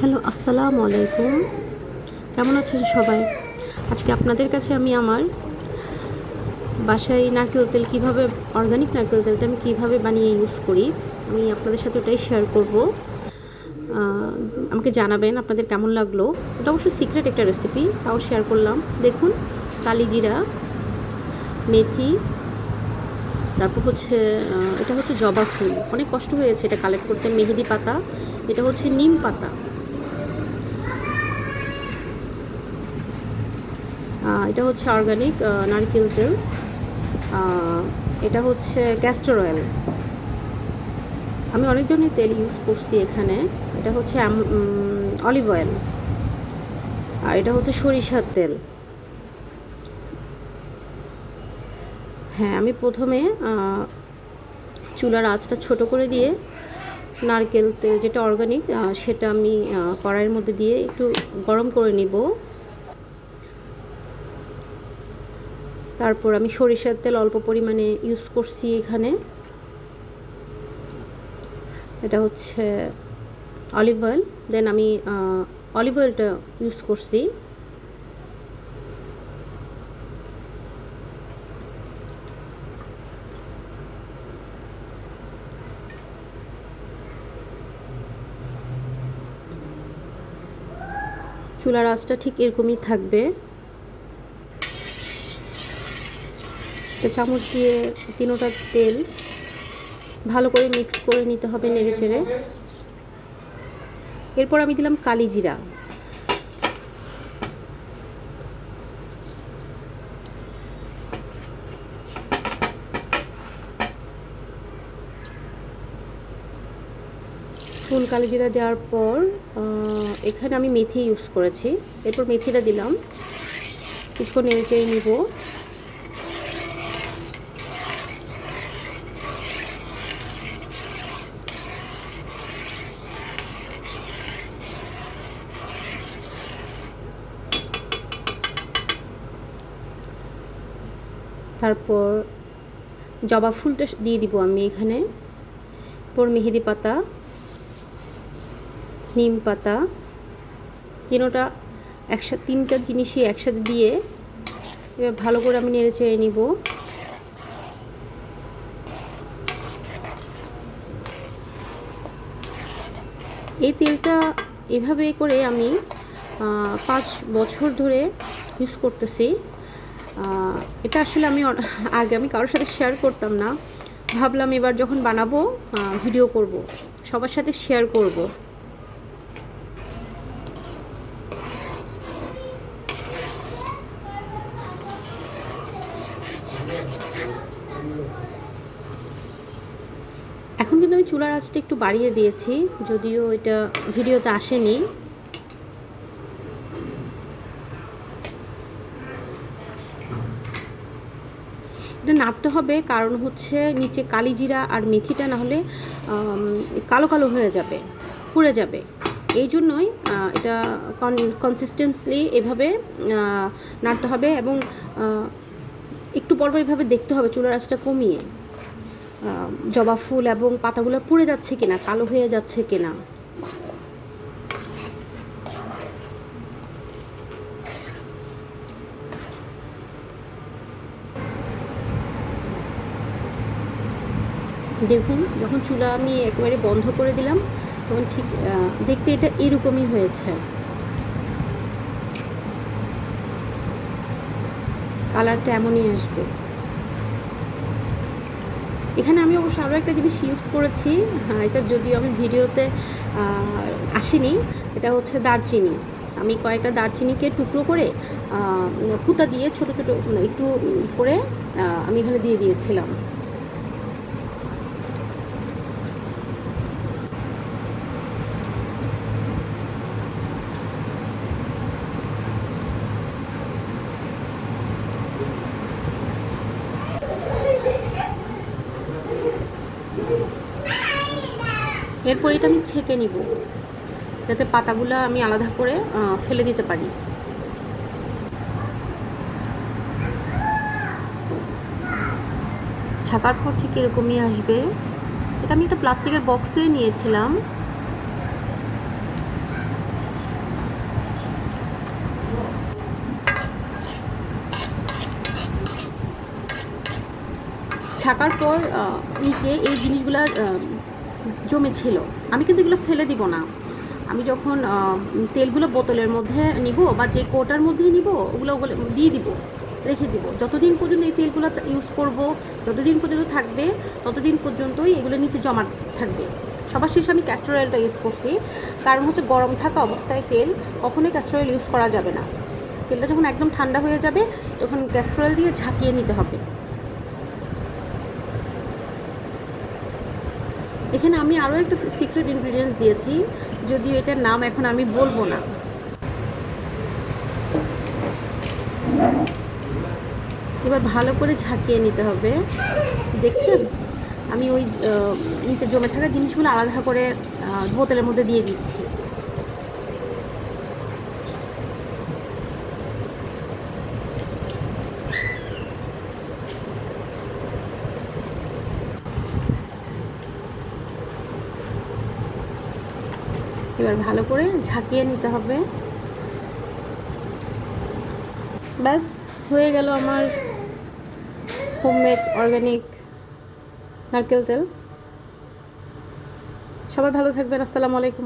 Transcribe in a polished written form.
Hello, আসসালামু আলাইকুম। কেমন আছেন সবাই? আজকে আপনাদের কাছে আমি আমার বাসায় নারকেল তেল কীভাবে, অর্গানিক নারকেল তেলটা আমি কীভাবে বানিয়ে ইউজ করি, আমি আপনাদের সাথে ওটাই শেয়ার করব। আমাকে জানাবেন আপনাদের কেমন লাগলো। এটা অবশ্য সিক্রেট একটা রেসিপি, তাও শেয়ার করলাম। দেখুন, কালিজিরা, মেথি, তারপর হচ্ছে এটা হচ্ছে জবা ফুল, অনেক কষ্ট হয়েছে এটা কালেক্ট করতে। মেহেদি পাতা, এটা হচ্ছে নিম পাতা, এটা হচ্ছে অর্গানিক নারকেল তেল, এটা হচ্ছে ক্যাস্টর অয়েল। আমি অনেক ধরনের তেল ইউজ করছি এখানে। এটা হচ্ছে অলিভ অয়েল, আর এটা হচ্ছে সরিষার তেল। হ্যাঁ, আমি প্রথমে চুলার আঁচটা ছোট করে দিয়ে নারকেল তেল যেটা অর্গানিক সেটা আমি কড়াইয়ের মধ্যে দিয়ে একটু গরম করে নিব। তারপর আমি সরিষার তেল অল্প পরিমাণে ইউজ করছি এখানে। এটা হচ্ছে অলিভ অয়েল, দেন আমি অলিভ অয়েলটা ইউজ করছি। চুলার আঁচটা ঠিক এরকমই থাকবে। চামচ দিয়ে তিনোটা তেল ভালো করে মিক্স করে নিতে হবে নেড়ে চেড়ে। এরপর আমি দিলাম কালিজিরা, ফুল কালিজিরা দেওয়ার পর এখানে আমি মেথি ইউজ করেছি। এরপর মেথিটা দিলাম, কিছুক্ষণ নেড়ে চেড়ে নিব। তারপর জবা ফুলটা দিয়ে দিব আমি এখানে। এরপর মেহেদি পাতা, নিম পাতা, তিনটা জিনিসই একসাথে দিয়ে এবার ভালো করে আমি নেড়ে চেড়ে নিব। এই তেলটা এভাবে করে আমি 5 বছর ধরে ইউজ করতেছি। এটা আসলে আগে আমি কারোর সাথে শেয়ার করতাম না, ভাবলাম এবার যখন বানাবো ভিডিও করব, সবার সাথে শেয়ার করব। এখন কিন্তু আমি চুলার আঁচটা একটু বাড়িয়ে দিয়েছি, যদিও এটা ভিডিওতে আসেনি। এটা নাড়তে হবে, কারণ হচ্ছে নিচে কালিজিরা আর মেথিটা না হলে কালো কালো হয়ে যাবে, পুড়ে যাবে। এই জন্যই এটা কনসিস্টেন্সলি এভাবে নাড়তে হবে, এবং একটু পরপর এভাবে দেখতে হবে চুলার আঁচটা কমিয়ে জবা ফুল এবং পাতাগুলো পুড়ে যাচ্ছে কিনা, কালো হয়ে যাচ্ছে কিনা। দেখুন, যখন চুলা আমি একেবারে বন্ধ করে দিলাম তখন ঠিক দেখতে এটা এরকমই হয়েছে, কালারটা এমনই আসবে। এখানে আমি অবশ্য আরও একটা জিনিস ইউজ করেছি, এটা যদিও আমি ভিডিওতে আসেনি। এটা হচ্ছে দারচিনি। আমি কয়েকটা দারচিনিকে টুকরো করে পুতা দিয়ে ছোট ছোট একটু করে আমি এখানে দিয়ে দিয়েছিলাম। এরপর এটা আমি ছেঁকে নিব, যাতে পাতাগুলো আমি আলাদা করে ফেলে দিতে পারি। ছাকার পর ঠিক এরকমই আসবে। এটা আমি একটা প্লাস্টিকের বক্সে নিয়েছিলাম। ছাকার পর নিচে এই জিনিসগুলো জমেছিল। আমি কিন্তু এগুলো ফেলে দিব না। আমি যখন তেলগুলো বোতলের মধ্যে নিব বা যে কোটার মধ্যেই নিব, ওগুলো দিয়ে দিব, রেখে দিব। যতদিন পর্যন্ত এই তেলগুলো ইউজ করব, যতদিন পর্যন্ত থাকবে, ততদিন পর্যন্তই এগুলো নিচে জমা থাকবে। সবার শেষে আমি ক্যাস্টর অয়েলটা ইউজ করছি, কারণ হচ্ছে গরম থাকা অবস্থায় তেল কখনোই ক্যাস্টর অয়েল ইউজ করা যাবে না। তেলটা যখন একদম ঠান্ডা হয়ে যাবে তখন ক্যাস্টর অয়েল দিয়ে ঝাঁকিয়ে নিতে হবে। এখানে আমি আরও একটা সিক্রেট ইনগ্রিডিয়েন্টস দিয়েছি, যদিও এটার নাম এখন আমি বলবো না। এবার ভালো করে ঝাঁকিয়ে নিতে হবে। দেখছেন, আমি ওই নিচে জমে থাকা জিনিসগুলো আলাদা করে বোতলের মধ্যে দিয়ে দিচ্ছি। এবার ভালো করে ঝাঁকিয়ে নিতে হবে। ব্যাস হয়ে গেল আমার হোমমেড অর্গানিক নারকেল তেল। সবাই ভালো থাকবেন। আসসালামু আলাইকুম।